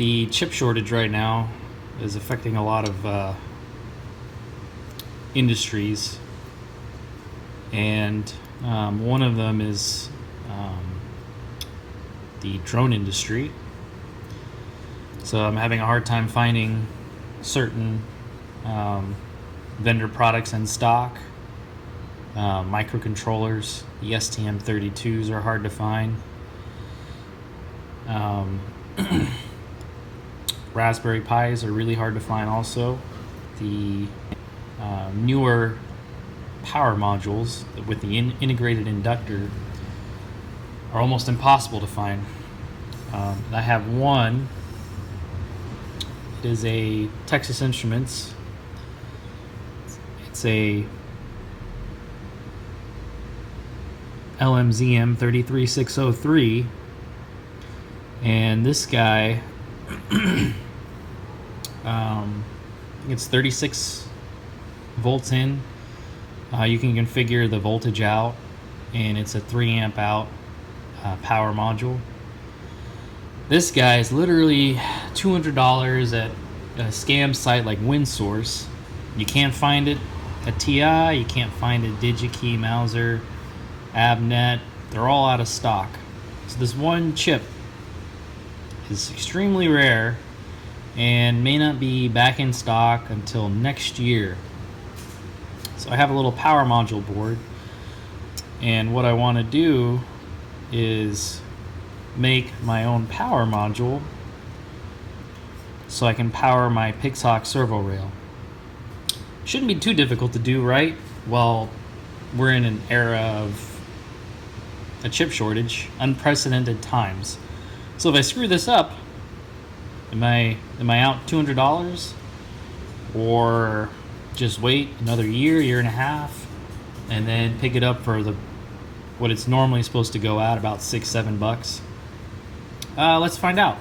The chip shortage right now is affecting a lot of industries, and one of them is the drone industry. So I'm having a hard time finding certain vendor products in stock. Microcontrollers, the STM32s are hard to find. Raspberry Pis are really hard to find also. The newer power modules with the integrated inductor are almost impossible to find. I have one. It is a Texas Instruments. It's a LMZM 33603, and this guy it's 36 volts in. You can configure the voltage out, and it's a 3 amp out power module. This guy is literally $200 at a scam site like WinSource. You can't find it at TI, you can't find it DigiKey, Mauser, Abnet. They're all out of stock. So this one chip is extremely rare and may not be back in stock until next year. So I have a little power module board, and what I want to do is make my own power module so I can power my Pixhawk servo rail. Shouldn't be too difficult to do, right? Well, we're in an era of a chip shortage, unprecedented times. So if I screw this up, am I out $200, or just wait another year and a half, and then pick it up for what it's normally supposed to go at, about $6-7 bucks? Let's find out.